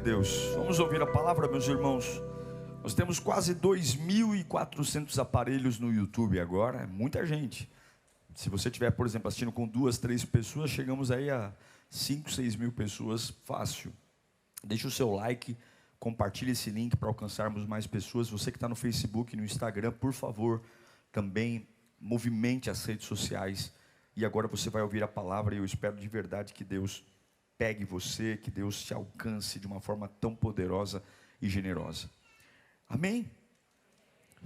Deus. Vamos ouvir a palavra, meus irmãos. Nós temos quase 2.400 aparelhos no YouTube agora, é muita gente. Se você estiver, por exemplo, assistindo com 2, 3 pessoas, chegamos aí a 5, 6 mil pessoas, fácil. Deixa o seu like, compartilhe esse link para alcançarmos mais pessoas. Você que está no Facebook, no Instagram, por favor, também movimente as redes sociais. E agora você vai ouvir a palavra e eu espero de verdade que Deus pegue você, que Deus te alcance de uma forma tão poderosa e generosa. Amém?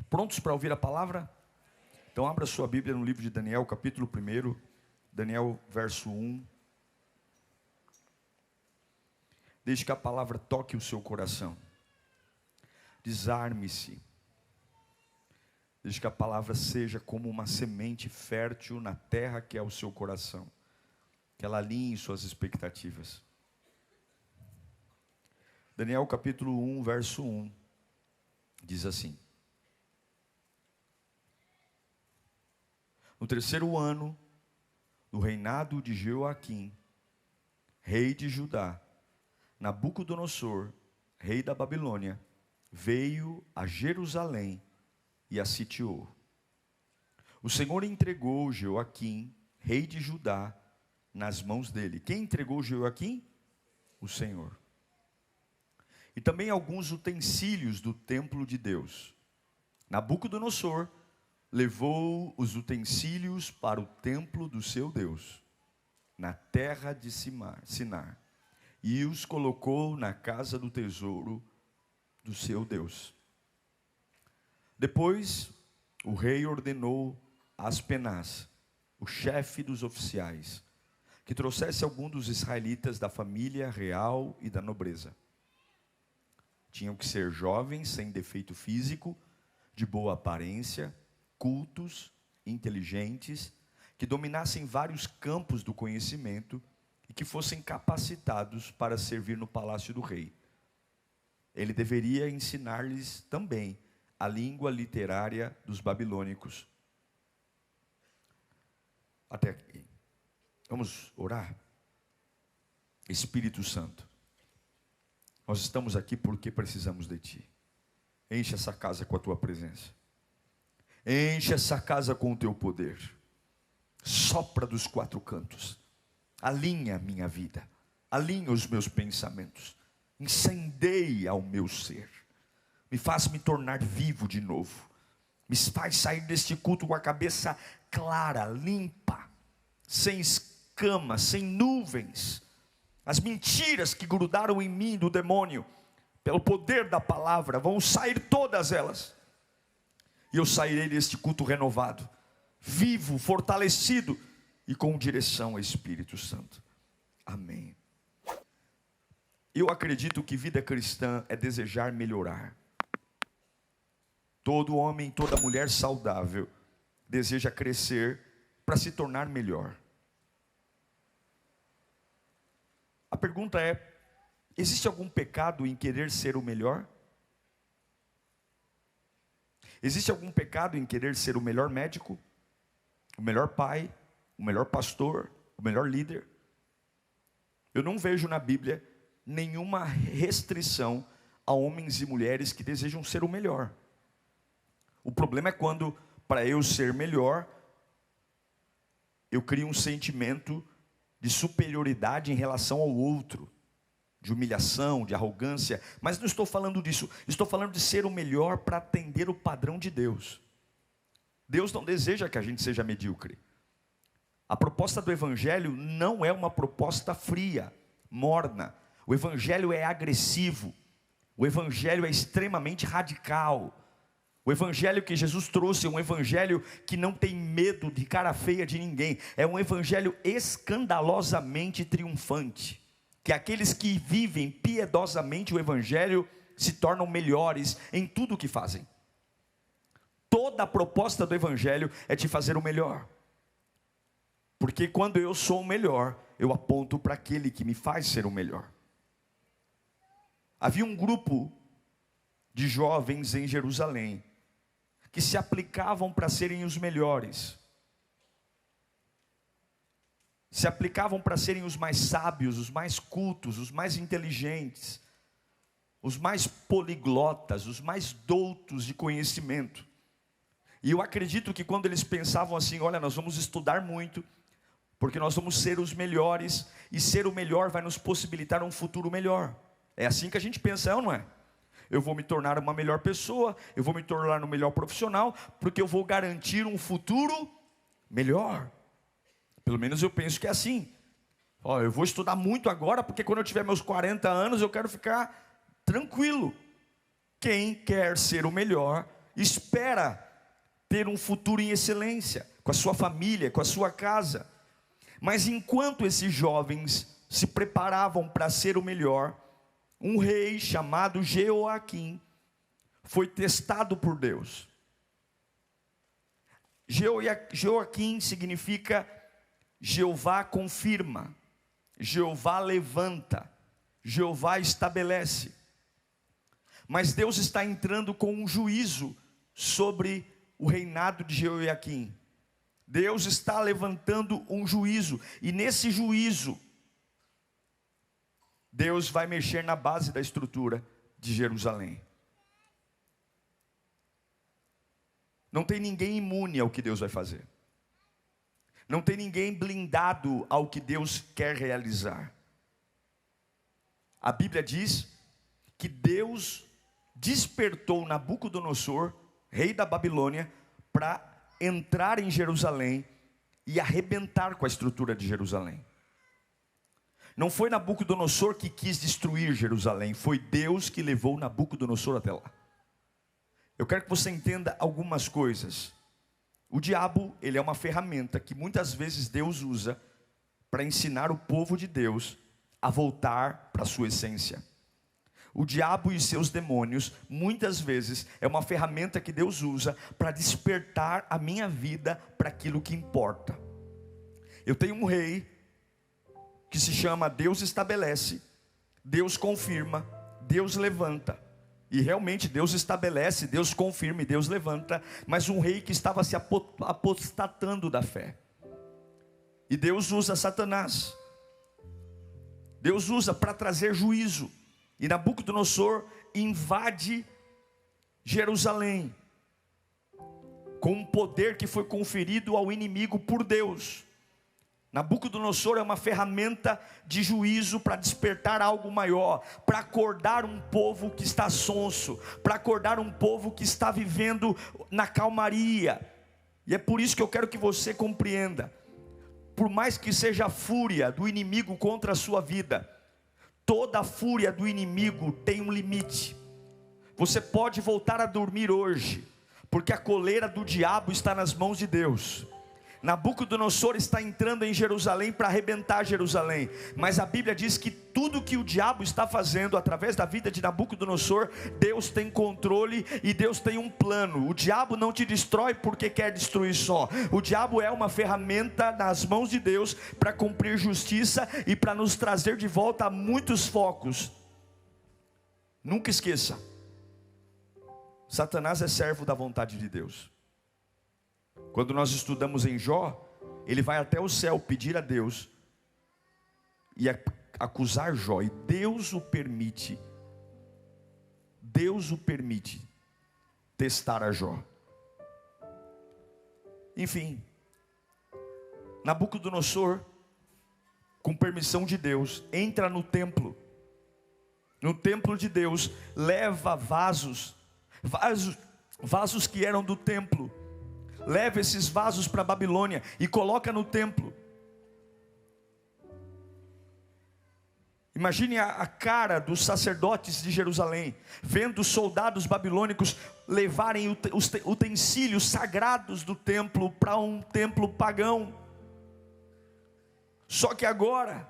Prontos para ouvir a palavra? Então abra sua Bíblia no livro de Daniel, capítulo 1, Daniel, verso 1. Deixe que a palavra toque o seu coração. Desarme-se. Deixe que a palavra seja como uma semente fértil na terra que é o seu coração. Que ela alinhe suas expectativas. Daniel capítulo 1, verso 1. Diz assim: no terceiro ano do reinado de Jeoaquim, rei de Judá, Nabucodonosor, rei da Babilônia, veio a Jerusalém e a sitiou. O Senhor entregou Jeoaquim, rei de Judá, nas mãos dele. Quem entregou Jeoaquim? O Senhor. E também alguns utensílios do templo de Deus. Nabucodonosor levou os utensílios para o templo do seu Deus, na terra de Sinar, e os colocou na casa do tesouro do seu Deus. Depois, o rei ordenou a Aspenaz, o chefe dos oficiais, que trouxesse algum dos israelitas da família real e da nobreza. Tinham que ser jovens, sem defeito físico, de boa aparência, cultos, inteligentes, que dominassem vários campos do conhecimento e que fossem capacitados para servir no palácio do rei. Ele deveria ensinar-lhes também a língua literária dos babilônicos. Até aqui. Vamos orar? Espírito Santo, nós estamos aqui porque precisamos de Ti. Enche essa casa com a Tua presença. Enche essa casa com o Teu poder. Sopra dos 4 cantos. Alinha a minha vida. Alinha os meus pensamentos. Incendeia o meu ser. Me faz me tornar vivo de novo. Me faz sair deste culto com a cabeça clara, limpa, sem escamas, sem nuvens. As mentiras que grudaram em mim do demônio, pelo poder da palavra, vão sair todas elas. E eu sairei deste culto renovado, vivo, fortalecido e com direção ao Espírito Santo. Amém. Eu acredito que vida cristã é desejar melhorar. Todo homem, toda mulher saudável deseja crescer para se tornar melhor. A pergunta é: existe algum pecado em querer ser o melhor? Existe algum pecado em querer ser o melhor médico, o melhor pai, o melhor pastor, o melhor líder? Eu não vejo na Bíblia nenhuma restrição a homens e mulheres que desejam ser o melhor. O problema é quando, para eu ser melhor, eu crio um sentimento de superioridade em relação ao outro, de humilhação, de arrogância. Mas não estou falando disso, estou falando de ser o melhor para atender o padrão de Deus. Deus não deseja que a gente seja medíocre. A proposta do Evangelho não é uma proposta fria, morna. O Evangelho é agressivo. O Evangelho é extremamente radical. O Evangelho que Jesus trouxe é um Evangelho que não tem medo de cara feia de ninguém. É um Evangelho escandalosamente triunfante. Que aqueles que vivem piedosamente o Evangelho se tornam melhores em tudo o que fazem. Toda a proposta do Evangelho é te fazer o melhor. Porque quando eu sou o melhor, eu aponto para aquele que me faz ser o melhor. Havia um grupo de jovens em Jerusalém que se aplicavam para serem os melhores. Se aplicavam para serem os mais sábios, os mais cultos, os mais inteligentes. os mais poliglotas, os mais doutos de conhecimento. E eu acredito que quando eles pensavam assim, olha, nós vamos estudar muito, porque nós vamos ser os melhores, e ser o melhor vai nos possibilitar um futuro melhor. É assim que a gente pensa, é ou não é? Eu vou me tornar uma melhor pessoa, eu vou me tornar um melhor profissional, porque eu vou garantir um futuro melhor. Pelo menos eu penso que é assim. Ó, eu vou estudar muito agora, porque quando eu tiver meus 40 anos, eu quero ficar tranquilo. Quem quer ser o melhor, espera ter um futuro em excelência, com a sua família, com a sua casa. Mas enquanto esses jovens se preparavam para ser o melhor, um rei chamado Jeoaquim foi testado por Deus. Jeoaquim significa Jeová confirma, Jeová levanta, Jeová estabelece. Mas Deus está entrando com um juízo sobre o reinado de Jeoaquim. Deus está levantando um juízo, e nesse juízo, Deus vai mexer na base da estrutura de Jerusalém. Não tem ninguém imune ao que Deus vai fazer. Não tem ninguém blindado ao que Deus quer realizar. A Bíblia diz que Deus despertou Nabucodonosor, rei da Babilônia, para entrar em Jerusalém e arrebentar com a estrutura de Jerusalém. Não foi Nabucodonosor que quis destruir Jerusalém, foi Deus que levou Nabucodonosor até lá. Eu quero que você entenda algumas coisas. O diabo, ele é uma ferramenta que muitas vezes Deus usa para ensinar o povo de Deus a voltar para a sua essência. O diabo e seus demônios, muitas vezes, é uma ferramenta que Deus usa para despertar a minha vida para aquilo que importa. Eu tenho um rei que se chama Deus estabelece, Deus confirma, Deus levanta. E realmente Deus estabelece, Deus confirma e Deus levanta. Mas um rei que estava se apostatando da fé. E Deus usa Satanás. Deus usa para trazer juízo. E Nabucodonosor invade Jerusalém com um poder que foi conferido ao inimigo por Deus. Nabucodonosor é uma ferramenta de juízo para despertar algo maior, para acordar um povo que está sonso, para acordar um povo que está vivendo na calmaria. E é por isso que eu quero que você compreenda, por mais que seja a fúria do inimigo contra a sua vida, toda a fúria do inimigo tem um limite. Você pode voltar a dormir hoje, porque a coleira do diabo está nas mãos de Deus. Nabucodonosor está entrando em Jerusalém para arrebentar Jerusalém, mas a Bíblia diz que tudo que o diabo está fazendo através da vida de Nabucodonosor, Deus tem controle e Deus tem um plano. O diabo não te destrói porque quer destruir só. O diabo é uma ferramenta nas mãos de Deus para cumprir justiça e para nos trazer de volta a muitos focos. Nunca esqueça, Satanás é servo da vontade de Deus. Quando nós estudamos em Jó, ele vai até o céu pedir a Deus e acusar Jó, e Deus o permite testar a Jó. Enfim, Nabucodonosor, com permissão de Deus, entra no templo de Deus, leva vasos que eram do templo, leva esses vasos para a Babilônia e coloca no templo. Imagine a cara dos sacerdotes de Jerusalém, vendo os soldados babilônicos levarem os utensílios sagrados do templo para um templo pagão. Só que agora,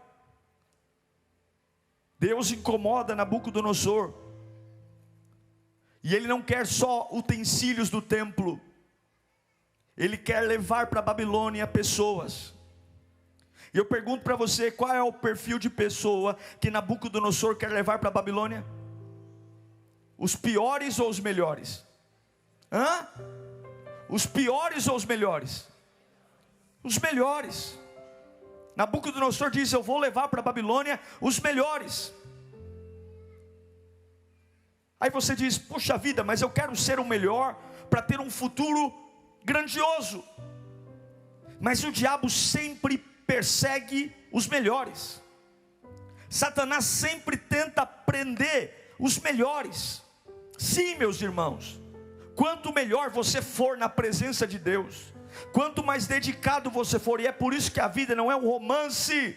Deus incomoda Nabucodonosor, e ele não quer só utensílios do templo, ele quer levar para a Babilônia pessoas. E eu pergunto para você, qual é o perfil de pessoa que Nabucodonosor quer levar para a Babilônia? Os piores ou os melhores? Os piores ou os melhores? Os melhores. Nabucodonosor diz: eu vou levar para a Babilônia os melhores. Aí você diz: poxa vida, mas eu quero ser o melhor para ter um futuro grandioso. Mas o diabo sempre persegue os melhores. Satanás sempre tenta prender os melhores. Sim, meus irmãos, quanto melhor você for na presença de Deus, quanto mais dedicado você for, e é por isso que a vida não é um romance.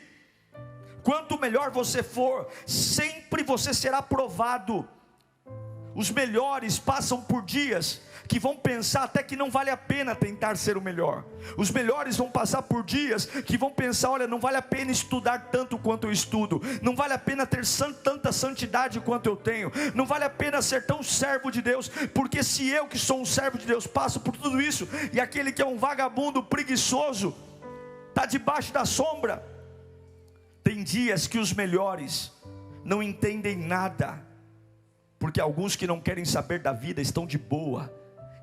Quanto melhor você for, sempre você será provado. Os melhores passam por dias que vão pensar até que não vale a pena tentar ser o melhor. Os melhores vão passar por dias que vão pensar: olha, não vale a pena estudar tanto quanto eu estudo, não vale a pena ter tanta santidade quanto eu tenho, não vale a pena ser tão servo de Deus, porque se eu que sou um servo de Deus passo por tudo isso, e aquele que é um vagabundo preguiçoso está debaixo da sombra. Tem dias que os melhores não entendem nada, porque alguns que não querem saber da vida estão de boa,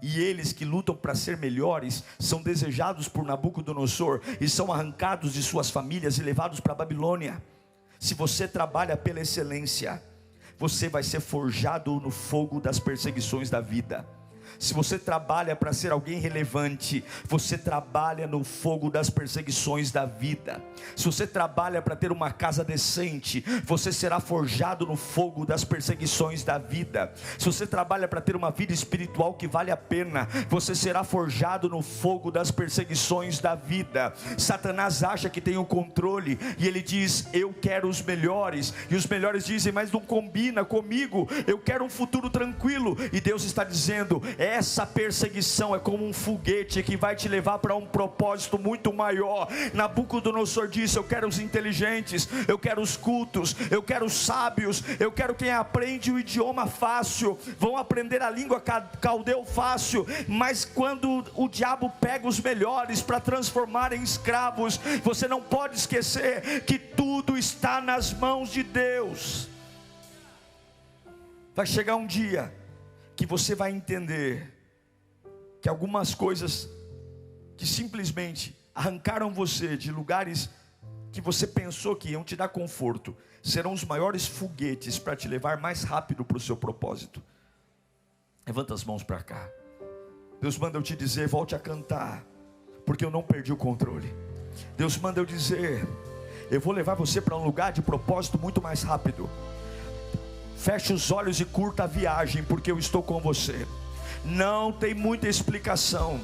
e eles que lutam para ser melhores são desejados por Nabucodonosor e são arrancados de suas famílias e levados para a Babilônia. Se você trabalha pela excelência, você vai ser forjado no fogo das perseguições da vida. Se você trabalha para ser alguém relevante, você trabalha no fogo das perseguições da vida. Se você trabalha para ter uma casa decente, você será forjado no fogo das perseguições da vida. Se você trabalha para ter uma vida espiritual que vale a pena, você será forjado no fogo das perseguições da vida. Satanás acha que tem o controle, e ele diz: eu quero os melhores, e os melhores dizem: mas não combina comigo, eu quero um futuro tranquilo. E Deus está dizendo: essa perseguição é como um foguete que vai te levar para um propósito muito maior. Nabucodonosor disse: eu quero os inteligentes, eu quero os cultos, eu quero os sábios, eu quero quem aprende o idioma fácil, vão aprender a língua caldeu fácil. Mas quando o diabo pega os melhores para transformar em escravos, você não pode esquecer que tudo está nas mãos de Deus. Vai chegar um dia que você vai entender que algumas coisas que simplesmente arrancaram você de lugares que você pensou que iam te dar conforto, serão os maiores foguetes para te levar mais rápido para o seu propósito. Levanta as mãos para cá. Deus manda eu te dizer: volte a cantar, porque eu não perdi o controle. Deus manda eu dizer: eu vou levar você para um lugar de propósito muito mais rápido. Feche os olhos e curta a viagem, porque eu estou com você. Não tem muita explicação.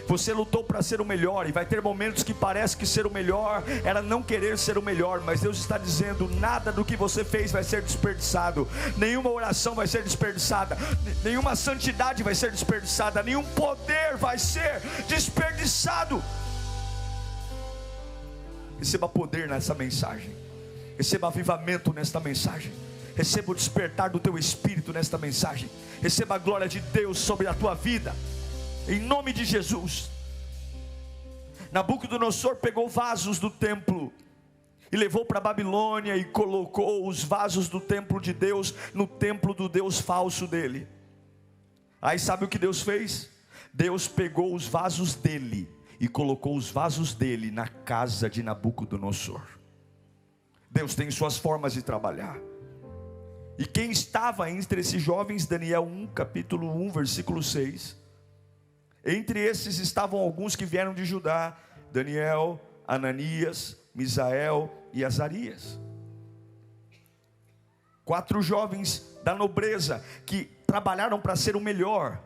Você lutou para ser o melhor, e vai ter momentos que parece que ser o melhor era não querer ser o melhor, mas Deus está dizendo: nada do que você fez vai ser desperdiçado, nenhuma oração vai ser desperdiçada, nenhuma santidade vai ser desperdiçada, nenhum poder vai ser desperdiçado. Receba poder nessa mensagem, receba avivamento nesta mensagem, receba o despertar do teu espírito nesta mensagem, receba a glória de Deus sobre a tua vida, em nome de Jesus. Nabucodonosor pegou vasos do templo e levou para a Babilônia, e colocou os vasos do templo de Deus no templo do Deus falso dele. Aí sabe o que Deus fez? Deus pegou os vasos dele e colocou os vasos dele na casa de Nabucodonosor. Deus tem suas formas de trabalhar. E quem estava entre esses jovens? Daniel 1, capítulo 1, versículo 6. Entre esses estavam alguns que vieram de Judá: Daniel, Ananias, Misael e Azarias. 4 jovens da nobreza que trabalharam para ser o melhor.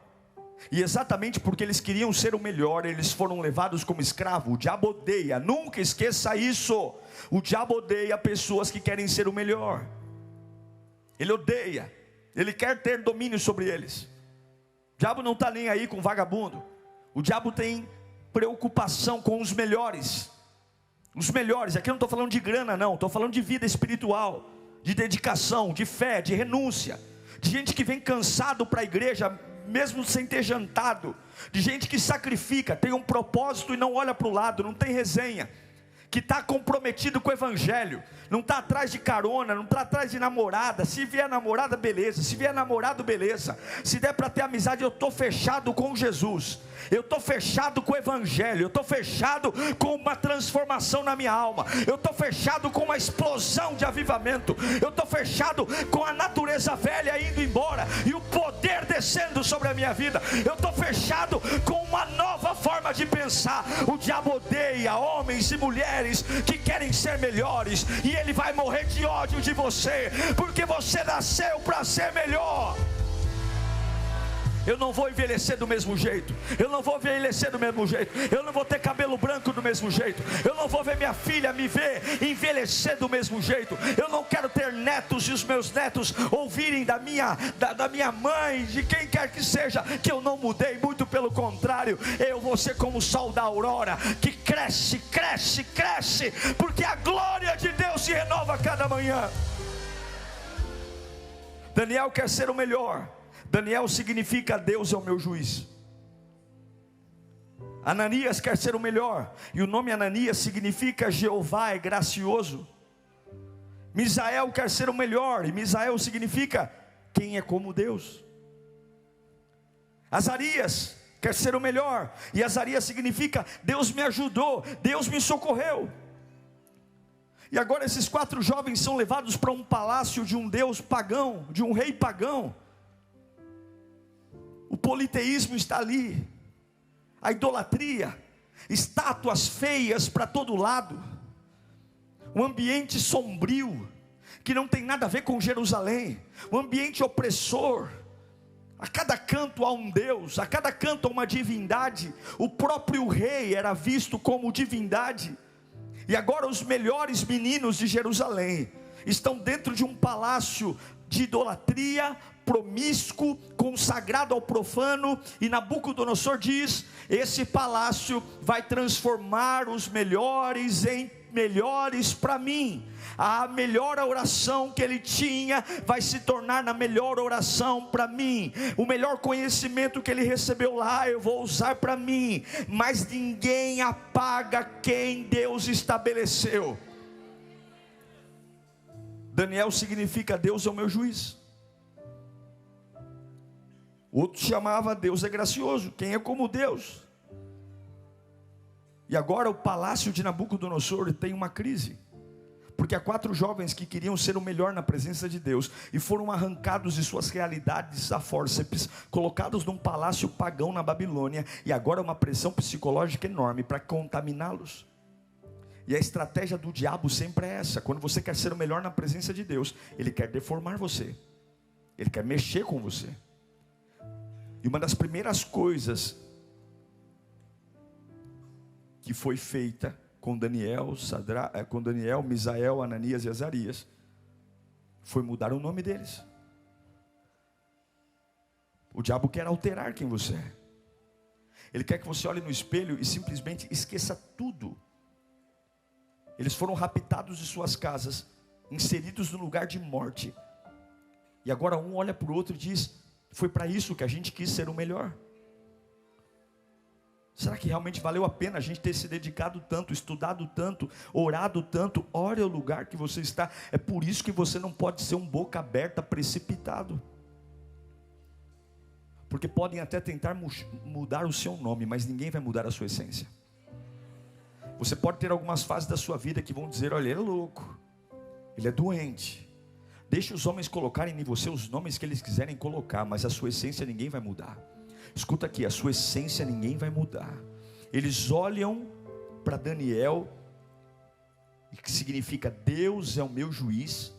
E exatamente porque eles queriam ser o melhor, eles foram levados como escravo. O diabo odeia, nunca esqueça isso. O diabo odeia pessoas que querem ser o melhor. Ele odeia, ele quer ter domínio sobre eles. O diabo não está nem aí com vagabundo. O diabo tem preocupação com os melhores. Os melhores, aqui eu não estou falando de grana não, estou falando de vida espiritual, de dedicação, de fé, de renúncia. De gente que vem cansado para a igreja, mesmo sem ter jantado. De gente que sacrifica, tem um propósito e não olha para o lado, não tem resenha. que está comprometido com o evangelho, não está atrás de carona, não está atrás de namorada. Se vier namorada, beleza, se vier namorado, beleza, se der para ter amizade, eu estou fechado com Jesus, eu estou fechado com o evangelho, eu estou fechado com uma transformação na minha alma, eu estou fechado com uma explosão de avivamento, eu estou fechado com a natureza velha indo embora, e o poder descendo sobre a minha vida, eu estou fechado com uma nova forma de pensar. O diabo odeia homens e mulheres que querem ser melhores, e ele vai morrer de ódio de você, porque você nasceu para ser melhor. Eu não vou envelhecer do mesmo jeito, eu não vou envelhecer do mesmo jeito, eu não vou ter cabelo branco do mesmo jeito, eu não vou ver minha filha me ver envelhecer do mesmo jeito, eu não quero ter netos e os meus netos ouvirem da minha mãe, de quem quer que seja, que eu não mudei. Muito pelo contrário, eu vou ser como o sol da aurora, que cresce, cresce, cresce, porque a glória de Deus se renova a cada manhã. Daniel quer ser o melhor. Daniel significa Deus é o meu juiz. Ananias quer ser o melhor, e o nome Ananias significa Jeová é gracioso. Misael quer ser o melhor, e Misael significa quem é como Deus. Azarias quer ser o melhor, e Azarias significa Deus me ajudou, Deus me socorreu. E agora esses 4 jovens são levados para um palácio de um deus pagão, de um rei pagão. O politeísmo está ali, a idolatria, estátuas feias para todo lado, um ambiente sombrio, que não tem nada a ver com Jerusalém, um ambiente opressor. A cada canto há um Deus, a cada canto há uma divindade. O próprio rei era visto como divindade. E agora os melhores meninos de Jerusalém estão dentro de um palácio de idolatria, promíscuo, consagrado ao profano. E Nabucodonosor diz: esse palácio vai transformar os melhores em melhores para mim. A melhor oração que ele tinha vai se tornar na melhor oração para mim. O melhor conhecimento que ele recebeu lá eu vou usar para mim. Mas ninguém apaga quem Deus estabeleceu. Daniel significa Deus é o meu juiz. Outro chamava Deus é gracioso, quem é como Deus. E agora o palácio de Nabucodonosor tem uma crise, porque há 4 jovens que queriam ser o melhor na presença de Deus, e foram arrancados de suas realidades a fórceps, colocados num palácio pagão na Babilônia, e agora uma pressão psicológica enorme para contaminá-los. E a estratégia do diabo sempre é essa: quando você quer ser o melhor na presença de Deus, ele quer deformar você, ele quer mexer com você. E uma das primeiras coisas que foi feita com Daniel, Misael, Ananias e Azarias, foi mudar o nome deles. O diabo quer alterar quem você é. Ele quer que você olhe no espelho e simplesmente esqueça tudo. Eles foram raptados de suas casas, inseridos no lugar de morte, e agora um olha para o outro e diz: foi para isso que a gente quis ser o melhor. Será que realmente valeu a pena a gente ter se dedicado tanto, estudado tanto, orado tanto? Olha o lugar que você está. É por isso que você não pode ser um boca aberta precipitado, porque podem até tentar mudar o seu nome, mas ninguém vai mudar a sua essência. Você pode ter algumas fases da sua vida que vão dizer: olha, ele é louco, ele é doente. Deixe os homens colocarem em você os nomes que eles quiserem colocar, mas a sua essência ninguém vai mudar. Escuta aqui, a sua essência ninguém vai mudar. Eles olham para Daniel, que significa Deus é o meu juiz,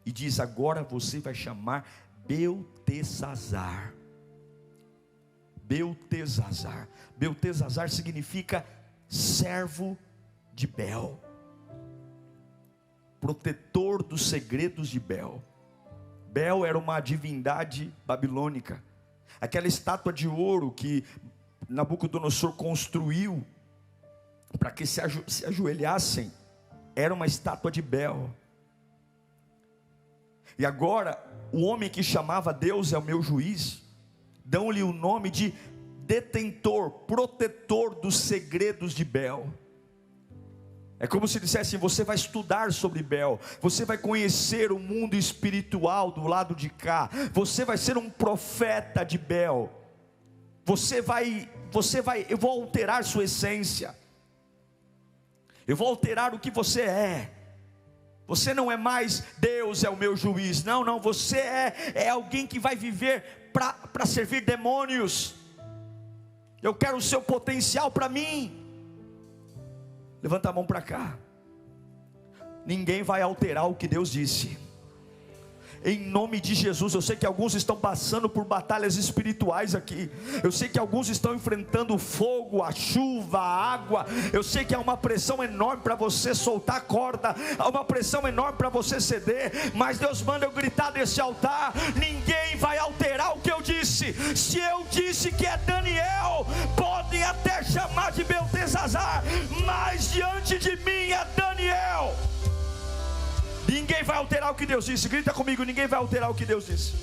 e diz: agora você vai chamar Beltesazar. Beltesazar. Beltesazar significa servo de Bel, protetor dos segredos de Bel. Bel era uma divindade babilônica. Aquela estátua de ouro que Nabucodonosor construiu para que se ajoelhassem, era uma estátua de Bel. E agora, o homem que chamava Deus é o meu juiz, dão-lhe o nome de detentor, protetor dos segredos de Bel. É como se dissesse: você vai estudar sobre Bel, você vai conhecer o mundo espiritual do lado de cá, você vai ser um profeta de Bel, eu vou alterar sua essência, eu vou alterar o que você é. Você não é mais Deus é o meu juiz, não, você é alguém que vai viver para servir demônios. Eu quero o seu potencial para mim. Levanta a mão para cá. Ninguém vai alterar o que Deus disse. Em nome de Jesus. Eu sei que alguns estão passando por batalhas espirituais aqui. Eu sei que alguns estão enfrentando o fogo, a chuva, a água. Eu sei que há uma pressão enorme para você soltar a corda, há uma pressão enorme para você ceder. Mas Deus manda eu gritar desse altar: ninguém vai alterar o que eu disse. Se eu disse que é Daniel, podem até chamar de Beltesazar, mas diante de mim é Daniel. Ninguém vai alterar o que Deus disse. Grita comigo: ninguém vai alterar o que Deus disse.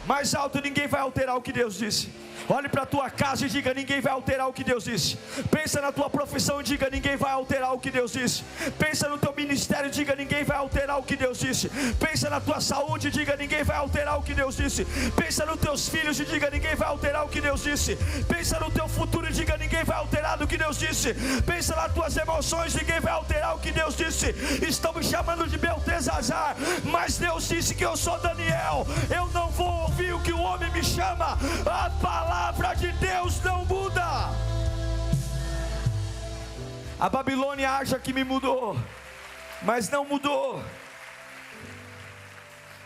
Mais alto: ninguém vai alterar o que Deus disse. Olhe para a tua casa e diga: ninguém vai alterar o que Deus disse. Pensa na tua profissão e diga: ninguém vai alterar o que Deus disse. Pensa no teu ministério e diga: ninguém vai alterar o que Deus disse. Pensa na tua saúde e diga: ninguém vai alterar o que Deus disse. Pensa nos teus filhos e diga: ninguém vai alterar o que Deus disse. Pensa no teu futuro e diga: ninguém vai alterar o que Deus disse. Pensa nas tuas emoções: ninguém vai alterar o que Deus disse. Estão me chamando de Beltesazar, mas Deus disse que eu sou Daniel. Eu não vou ouvir o que o homem me chama. A palavra de Deus não muda. A Babilônia acha que me mudou, mas não mudou.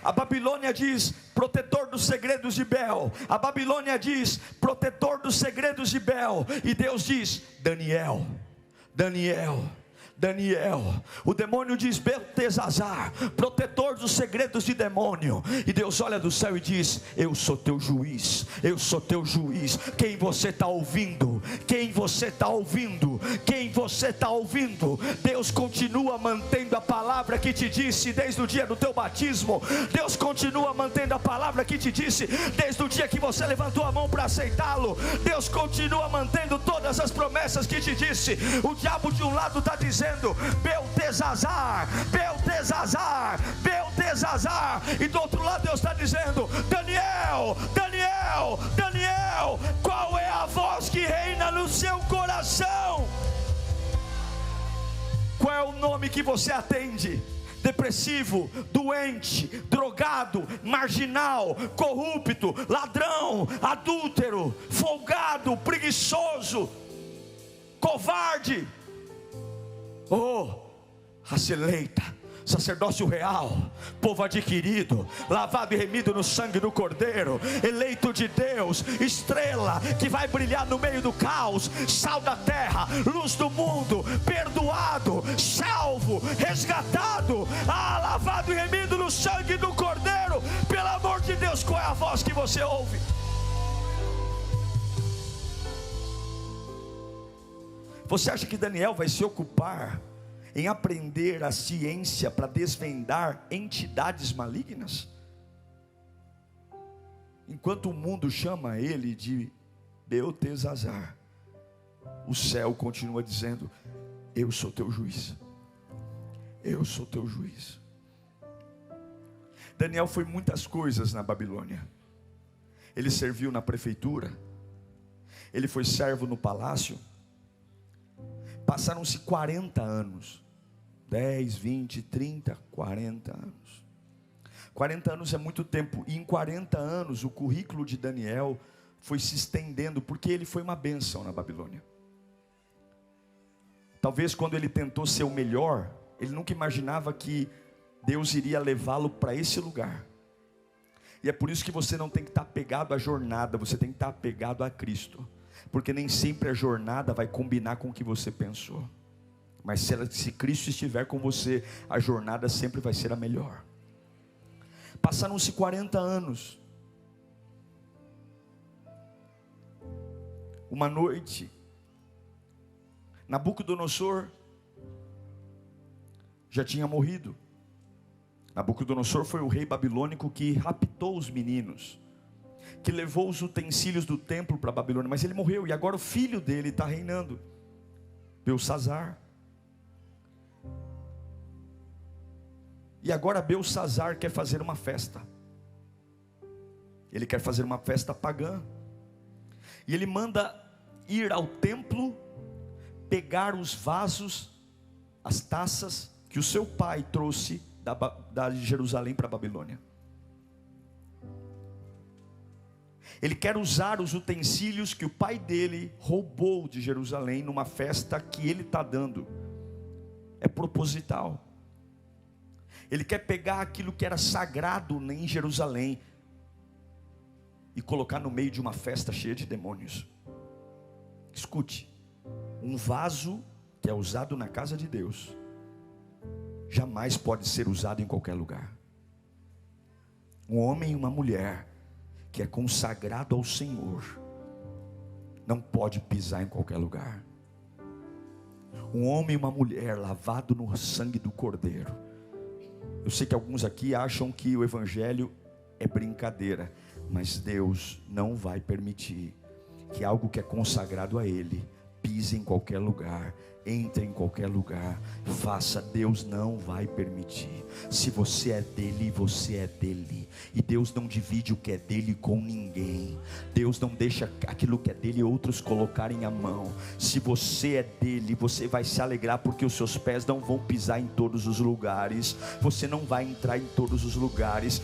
A Babilônia diz: protetor dos segredos de Bel. A Babilônia diz: protetor dos segredos de Bel. E Deus diz: Daniel, Daniel, Daniel. O demônio diz: Beltesazar, protetor dos segredos de demônio. E Deus olha do céu e diz: eu sou teu juiz, eu sou teu juiz. Quem você está ouvindo? Quem você está ouvindo? Quem você está ouvindo? Deus continua mantendo a palavra que te disse desde o dia do teu batismo. Deus continua mantendo a palavra que te disse desde o dia que você levantou a mão para aceitá-lo. Deus continua mantendo todas as promessas que te disse. O diabo de um lado está dizendo: Beltesazar, Beltesazar, Beltesazar. E do outro lado Deus está dizendo: Daniel, Daniel, Daniel. Qual é a voz que reina no seu coração? Qual é o nome que você atende? Depressivo, doente, drogado, marginal, corrupto, ladrão, adúltero, folgado, preguiçoso, covarde. Oh, Raceleita, sacerdócio real, povo adquirido, lavado e remido no sangue do Cordeiro, eleito de Deus, estrela que vai brilhar no meio do caos, sal da terra, luz do mundo, perdoado, salvo, resgatado, lavado e remido no sangue do Cordeiro. Pelo amor de Deus, qual é a voz que você ouve? Você acha que Daniel vai se ocupar em aprender a ciência para desvendar entidades malignas? Enquanto o mundo chama ele de Beltesazar, o céu continua dizendo: eu sou teu juiz, eu sou teu juiz. Daniel foi muitas coisas na Babilônia. Ele serviu na prefeitura, ele foi servo no palácio. Passaram-se 40 anos, 10, 20, 30, 40 anos. 40 anos é muito tempo. E em 40 anos o currículo de Daniel foi se estendendo, porque ele foi uma bênção na Babilônia. Talvez quando ele tentou ser o melhor, ele nunca imaginava que Deus iria levá-lo para esse lugar. E é por isso que você não tem que estar apegado à jornada, você tem que estar apegado a Cristo. Porque nem sempre a jornada vai combinar com o que você pensou. Mas se Cristo estiver com você, a jornada sempre vai ser a melhor. Passaram-se 40 anos. Uma noite, Nabucodonosor já tinha morrido. Nabucodonosor foi o rei babilônico que raptou os meninos, que levou os utensílios do templo para a Babilônia, mas ele morreu, e agora o filho dele está reinando, Beltesazar. E agora Belsazar quer fazer uma festa. Ele quer fazer uma festa pagã. E ele manda ir ao templo, pegar os vasos, as taças que o seu pai trouxe de Jerusalém para a Babilônia. Ele quer usar os utensílios que o pai dele roubou de Jerusalém numa festa que ele está dando. É proposital. Ele quer pegar aquilo que era sagrado em Jerusalém e colocar no meio de uma festa cheia de demônios. Escute, um vaso que é usado na casa de Deus jamais pode ser usado em qualquer lugar. Um homem e uma mulher que é consagrado ao Senhor não pode pisar em qualquer lugar. Um homem e uma mulher lavado no sangue do Cordeiro. Eu sei que alguns aqui acham que o evangelho é brincadeira, mas Deus não vai permitir que algo que é consagrado a Ele pise em qualquer lugar, entre em qualquer lugar, faça. Deus não vai permitir. Se você é dele, você é dele, e Deus não divide o que é dele com ninguém. Deus não deixa aquilo que é dele outros colocarem a mão. Se você é dele, você vai se alegrar, porque os seus pés não vão pisar em todos os lugares, você não vai entrar em todos os lugares.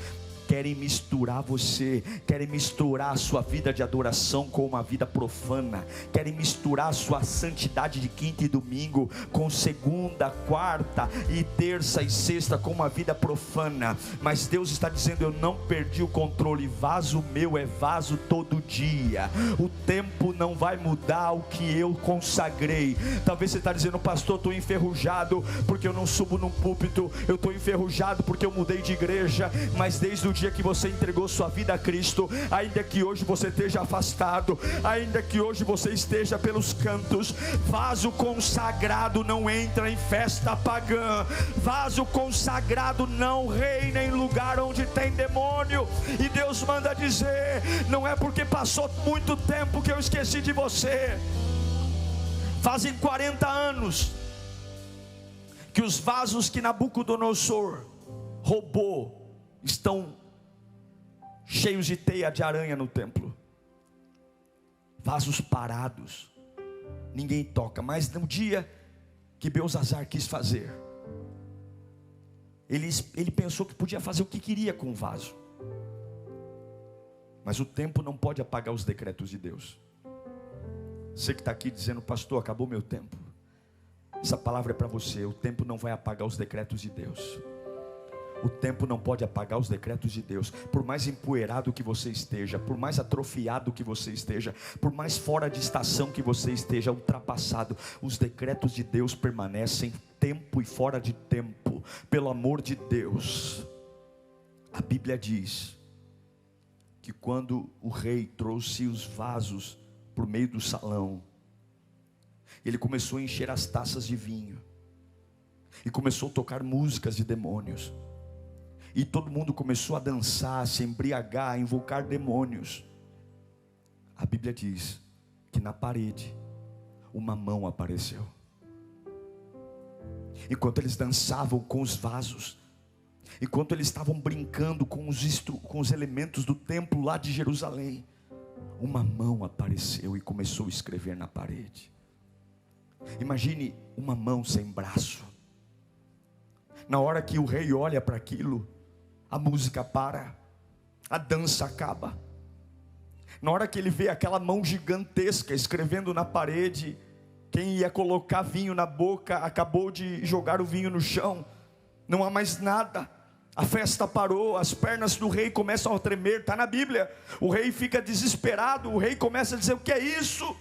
Querem misturar você, querem misturar a sua vida de adoração com uma vida profana, querem misturar a sua santidade de quinta e domingo com segunda, quarta e terça e sexta com uma vida profana. Mas Deus está dizendo: eu não perdi o controle. Vaso meu é vaso todo dia. O tempo não vai mudar o que eu consagrei. Talvez você está dizendo: pastor, estou enferrujado porque eu não subo num púlpito, eu estou enferrujado porque eu mudei de igreja. Mas desde o dia que você entregou sua vida a Cristo, ainda que hoje você esteja afastado, ainda que hoje você esteja pelos cantos, vaso consagrado não entra em festa pagã. Vaso consagrado não reina em lugar onde tem demônio. E Deus manda dizer: não é porque passou muito tempo que eu esqueci de você. Fazem 40 anos que os vasos que Nabucodonosor roubou estão cheios de teia de aranha no templo. Vasos parados, ninguém toca. Mas no dia que Belsazar quis fazer, ele pensou que podia fazer o que queria com o vaso. Mas o tempo não pode apagar os decretos de Deus. Você que está aqui dizendo: pastor, acabou meu tempo. Essa palavra é para você. O tempo não vai apagar os decretos de Deus. O tempo não pode apagar os decretos de Deus. Por mais empoeirado que você esteja, por mais atrofiado que você esteja, por mais fora de estação que você esteja, ultrapassado, os decretos de Deus permanecem, tempo e fora de tempo. Pelo amor de Deus, a Bíblia diz que quando o rei trouxe os vasos por meio do salão, ele começou a encher as taças de vinho e começou a tocar músicas de demônios. E todo mundo começou a dançar, a se embriagar, a invocar demônios. A Bíblia diz que na parede uma mão apareceu. Enquanto eles dançavam com os vasos, enquanto eles estavam brincando com os elementos do templo lá de Jerusalém, uma mão apareceu e começou a escrever na parede. Imagine uma mão sem braço. Na hora que o rei olha para aquilo, a música para, a dança acaba. Na hora que ele vê aquela mão gigantesca escrevendo na parede, quem ia colocar vinho na boca acabou de jogar o vinho no chão. Não há mais nada. A festa parou, as pernas do rei começam a tremer. Está na Bíblia. O rei fica desesperado. O rei começa a dizer: o que é isso?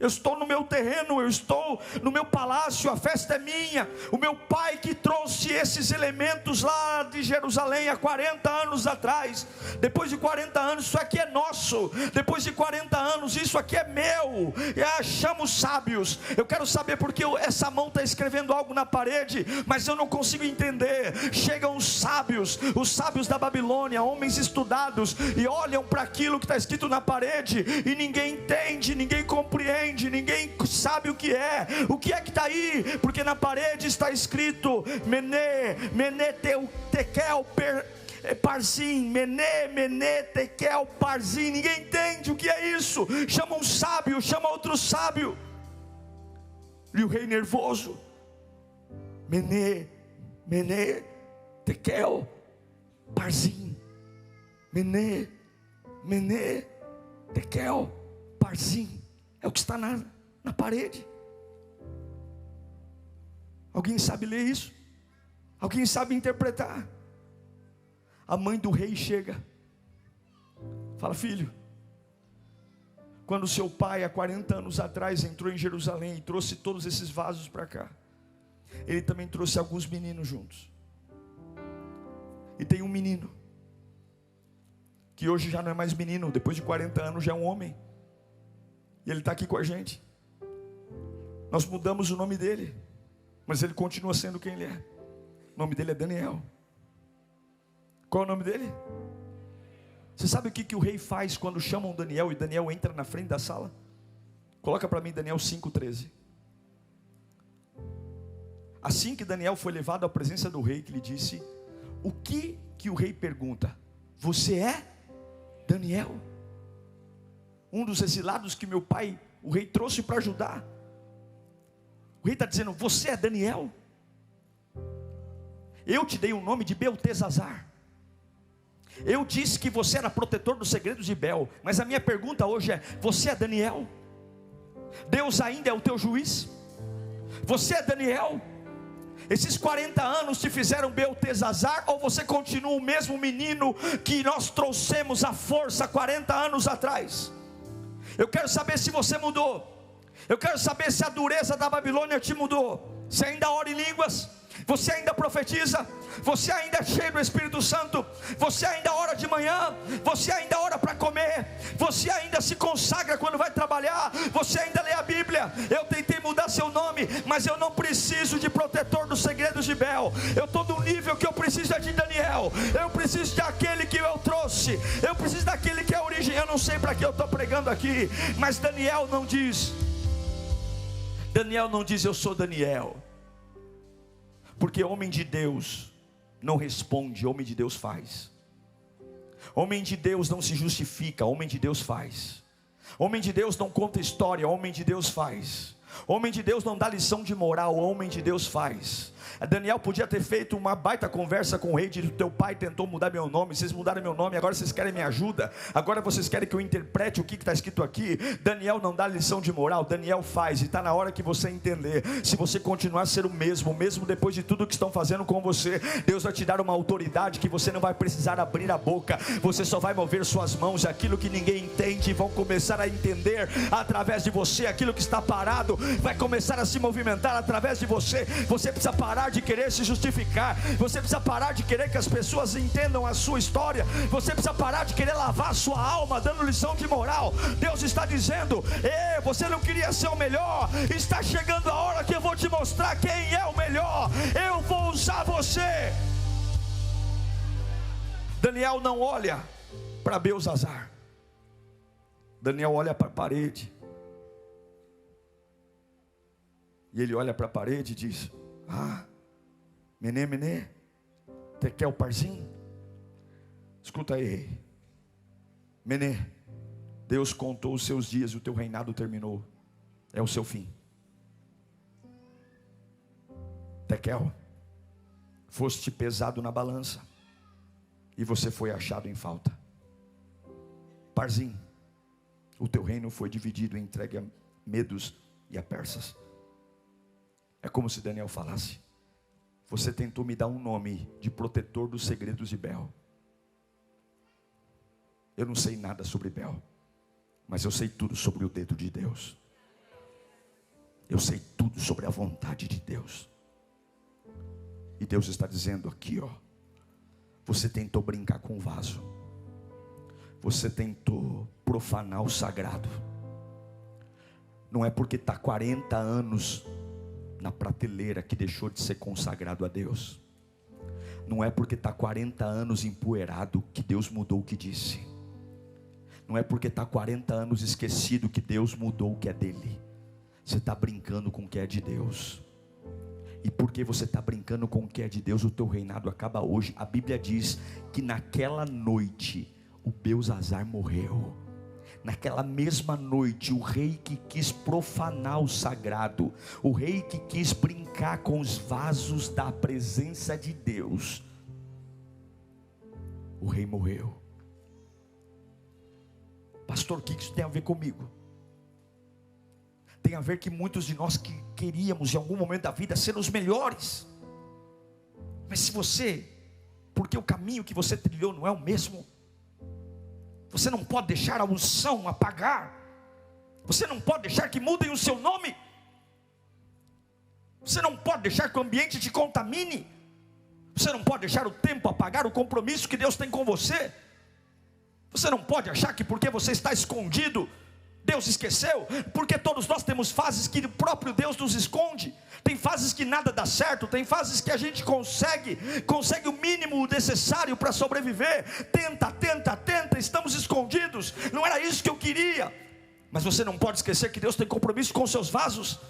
Eu estou no meu terreno, eu estou no meu palácio, a festa é minha. O meu pai que trouxe esses elementos lá de Jerusalém há 40 anos atrás. Depois de 40 anos, isso aqui é nosso. Depois de 40 anos, isso aqui é meu. E chama os sábios. Eu quero saber porque essa mão está escrevendo algo na parede, mas eu não consigo entender. Chegam os sábios da Babilônia, homens estudados, e olham para aquilo que está escrito na parede, e ninguém entende, ninguém compreende. entende, ninguém sabe o que é que está aí, porque na parede está escrito Mene Tekel Parzim, Mene Tekel Parzim. Ninguém entende o que é isso. Chama um sábio, chama outro sábio. E o rei nervoso, Mene Tekel Parzim, Mene Tekel Parzim. É o que está na parede. Alguém sabe ler isso? Alguém sabe interpretar? A mãe do rei chega, fala: filho, quando seu pai há 40 anos atrás entrou em Jerusalém e trouxe todos esses vasos para cá, ele também trouxe alguns meninos juntos. E tem um menino que hoje já não é mais menino, depois de 40 anos já é um homem. E ele está aqui com a gente. Nós mudamos o nome dele, mas ele continua sendo quem ele é. O nome dele é Daniel. Qual é o nome dele? Você sabe o que o rei faz quando chamam Daniel e Daniel entra na frente da sala? Coloca para mim Daniel 5,13. Assim que Daniel foi levado à presença do rei, que lhe disse: o que o rei pergunta? Você é Daniel? Um dos exilados que meu pai, o rei, trouxe para ajudar. O rei está dizendo: você é Daniel? Eu te dei o nome de Beltesazar. Eu disse que você era protetor dos segredos de Bel. Mas a minha pergunta hoje é: você é Daniel? Deus ainda é o teu juiz? Você é Daniel? Esses 40 anos te fizeram Beltesazar, ou você continua o mesmo menino que nós trouxemos à força 40 anos atrás? Eu quero saber se você mudou. Eu quero saber se a dureza da Babilônia te mudou. Você ainda ora em línguas? Você ainda profetiza? Você ainda é cheio do Espírito Santo? Você ainda ora de manhã? Você ainda ora para comer? Você ainda se consagra quando vai trabalhar? Você ainda lê a Bíblia? Eu tentei mudar seu nome, mas eu não preciso de protetor dos segredos de Bel. Eu estou no nível que eu preciso é de Daniel. Eu preciso daquele que eu trouxe. Eu preciso daquele que é a origem. Eu não sei para que eu estou pregando aqui, mas Daniel não diz eu sou Daniel. Porque homem de Deus não responde, homem de Deus faz. Homem de Deus não se justifica, homem de Deus faz. Homem de Deus não conta história, homem de Deus faz. Homem de Deus não dá lição de moral, homem de Deus faz. Daniel podia ter feito uma baita conversa com o rei, de teu pai tentou mudar meu nome, vocês mudaram meu nome, agora vocês querem minha ajuda, agora vocês querem que eu interprete o que está escrito aqui. Daniel não dá lição de moral, Daniel faz. E está na hora que você entender, se você continuar a ser o mesmo depois de tudo que estão fazendo com você, Deus vai te dar uma autoridade que você não vai precisar abrir a boca, você só vai mover suas mãos, aquilo que ninguém entende, vão começar a entender através de você, aquilo que está parado, vai começar a se movimentar através de você. Você precisa parar de querer se justificar, você precisa parar de querer que as pessoas entendam a sua história, você precisa parar de querer lavar a sua alma dando lição de moral. Deus está dizendo: você não queria ser o melhor, está chegando a hora que eu vou te mostrar quem é o melhor. Eu vou usar você. Daniel não olha para Beltesazar, Daniel olha para a parede. E ele olha para a parede e diz: Mene Tekel Parzim. Escuta aí, Mene, Deus contou os seus dias e o teu reinado terminou, é o seu fim. Tekel, foste pesado na balança e você foi achado em falta. Parzim, o teu reino foi dividido e entregue a medos e a persas. É como se Daniel falasse: você tentou me dar um nome de protetor dos segredos de Bel. Eu não sei nada sobre Bel, mas eu sei tudo sobre o dedo de Deus. Eu sei tudo sobre a vontade de Deus. E Deus está dizendo aqui, você tentou brincar com o vaso, você tentou profanar o sagrado. Não é porque está 40 anos na prateleira que deixou de ser consagrado a Deus. Não é porque está 40 anos empoeirado que Deus mudou o que disse. Não é porque está 40 anos esquecido que Deus mudou o que é dele. Você está brincando com o que é de Deus. E porque você está brincando com o que é de Deus, o teu reinado acaba hoje. A Bíblia diz que naquela noite o Belzazar morreu. Naquela mesma noite, o rei que quis profanar o sagrado, o rei que quis brincar com os vasos da presença de Deus, o rei morreu. Pastor, o que isso tem a ver comigo? Tem a ver que muitos de nós que queríamos em algum momento da vida ser os melhores, mas se você, porque o caminho que você trilhou não é o mesmo, você não pode deixar a unção apagar, você não pode deixar que mudem o seu nome, você não pode deixar que o ambiente te contamine, você não pode deixar o tempo apagar o compromisso que Deus tem com você. Você não pode achar que porque você está escondido, Deus esqueceu, porque todos nós temos fases que o próprio Deus nos esconde. Tem fases que nada dá certo, tem fases que a gente consegue o mínimo necessário para sobreviver. Tenta, estamos escondidos. Não era isso que eu queria. Mas você não pode esquecer que Deus tem compromisso com os seus vasos.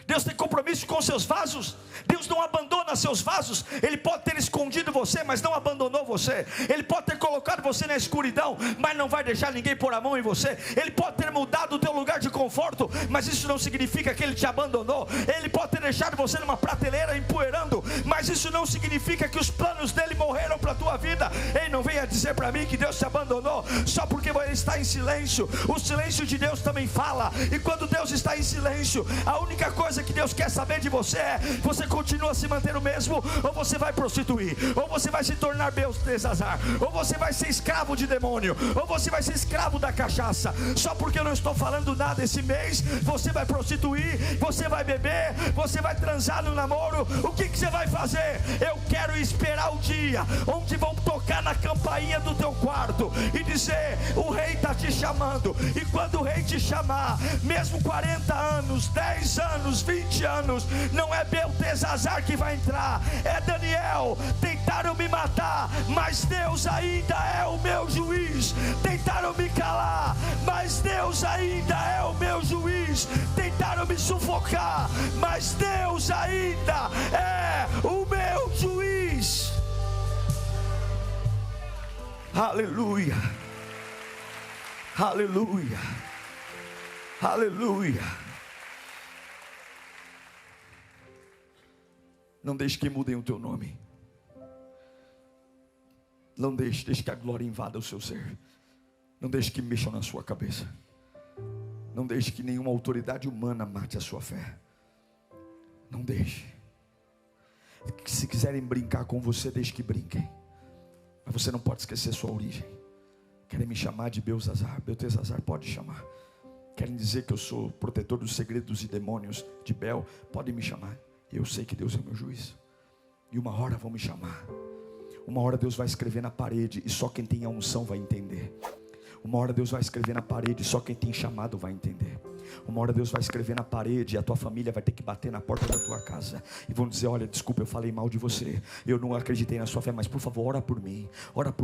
Deus tem compromisso com seus vasos. Deus não abandona seus vasos. Ele pode ter escondido você, mas não abandonou você. Ele pode ter colocado você na escuridão, mas não vai deixar ninguém pôr a mão em você. Ele pode ter mudado o teu lugar de conforto, mas isso não significa que Ele te abandonou. Ele pode ter deixado você numa prateleira empoeirando, mas isso não significa que os planos dele morreram para a tua vida. Ei, não venha dizer para mim que Deus te abandonou só porque Ele está em silêncio. O silêncio de Deus também fala. E quando Deus está em silêncio, a única coisa que Deus quer saber de você é: você continua a se manter o mesmo, ou você vai prostituir, ou você vai se tornar Belzazar, ou você vai ser escravo de demônio, ou você vai ser escravo da cachaça. Só porque eu não estou falando nada esse mês, você vai prostituir, você vai beber, você vai transar no namoro. O que você vai fazer? Eu quero esperar o dia onde vão tocar na campainha do teu quarto e dizer: o rei está te chamando. E quando o rei te chamar, mesmo 40 anos, 10 anos, 20 anos, não é Beltesazar que vai entrar, é Daniel. Tentaram me matar, mas Deus ainda é o meu juiz. Tentaram me calar, mas Deus ainda é o meu juiz. Tentaram me sufocar, mas Deus ainda é o meu juiz. Aleluia, aleluia, aleluia. Não deixe que mudem o teu nome. Não deixe que a glória invada o seu ser. Não deixe que mexam na sua cabeça. Não deixe que nenhuma autoridade humana mate a sua fé. Não deixe. Se quiserem brincar com você, deixe que brinquem. Mas você não pode esquecer sua origem. Querem me chamar de Belzazar, Beltesazar, pode chamar. Querem dizer que eu sou protetor dos segredos e demônios de Bel, podem me chamar. Eu sei que Deus é o meu juiz. E uma hora vão me chamar. Uma hora Deus vai escrever na parede e só quem tem a unção vai entender. Uma hora Deus vai escrever na parede e só quem tem chamado vai entender. Uma hora Deus vai escrever na parede e a tua família vai ter que bater na porta da tua casa e vão dizer: olha, desculpa, eu falei mal de você, eu não acreditei na sua fé, mas por favor, ora por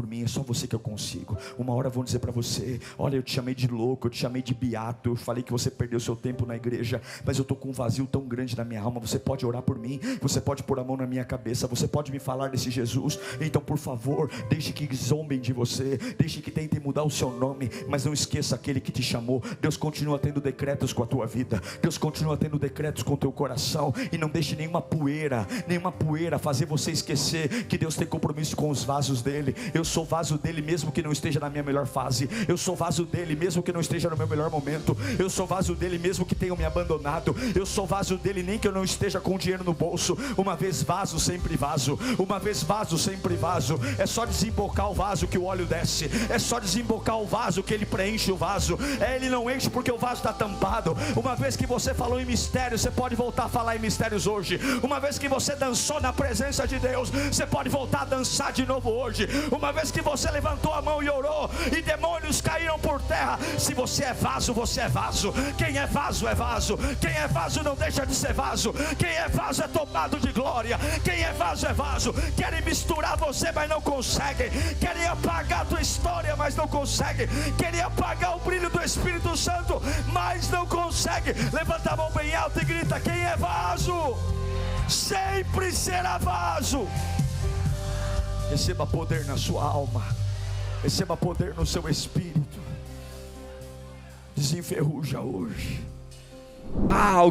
mim, é só você que eu consigo. Uma hora vão dizer para você: olha, eu te chamei de louco, eu te chamei de beato, eu falei que você perdeu seu tempo na igreja, mas eu estou com um vazio tão grande na minha alma. Você pode orar por mim, você pode pôr a mão na minha cabeça, você pode me falar desse Jesus. Então por favor, deixe que zombem de você, deixe que tentem mudar o seu nome, mas não esqueça aquele que te chamou. Deus continua tendo decretos com a tua vida, Deus continua tendo decretos com o teu coração, e não deixe nenhuma poeira fazer você esquecer que Deus tem compromisso com os vasos dele. Eu sou vaso dele mesmo que não esteja na minha melhor fase, eu sou vaso dele mesmo que não esteja no meu melhor momento, eu sou vaso dele mesmo que tenham me abandonado, eu sou vaso dele nem que eu não esteja com dinheiro no bolso. Uma vez vaso, sempre vaso, uma vez vaso, sempre vaso. É só desembocar o vaso que o óleo desce, é só desembocar o vaso que ele preenche o vaso. Ele não enche porque o vaso está tampado, renovado. Uma vez que você falou em mistério, você pode voltar a falar em mistérios hoje. Uma vez que você dançou na presença de Deus, você pode voltar a dançar de novo hoje. Uma vez que você levantou a mão e orou, e demônios caíram por terra. Se você é vaso, você é vaso. Quem é vaso é vaso. Quem é vaso não deixa de ser vaso. Quem é vaso é tomado de glória. Quem é vaso é vaso. Querem misturar você, mas não conseguem. Querem apagar a tua história, mas não conseguem. Querem apagar o brilho do Espírito Santo, mas não conseguem. Levanta a mão bem alta e grita: quem é vaso sempre será vaso. Receba poder na sua alma, receba poder no seu espírito. Desenferruja hoje.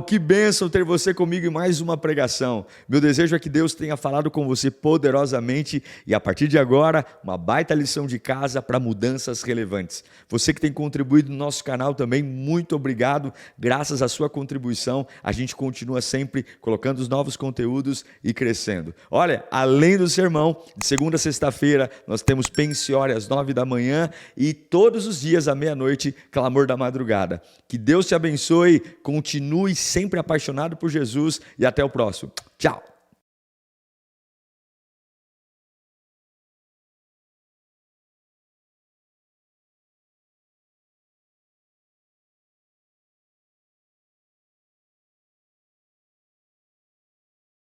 Que bênção ter você comigo em mais uma pregação. Meu desejo é que Deus tenha falado com você poderosamente e a partir de agora, uma baita lição de casa para mudanças relevantes. Você que tem contribuído no nosso canal também, muito obrigado. Graças à sua contribuição, a gente continua sempre colocando os novos conteúdos e crescendo. Olha, além do sermão, de segunda a sexta-feira, nós temos Pensiore às 9 da manhã e todos os dias à meia-noite, Clamor da Madrugada. Que Deus te abençoe, continue sempre apaixonado por Jesus e até o próximo. Tchau!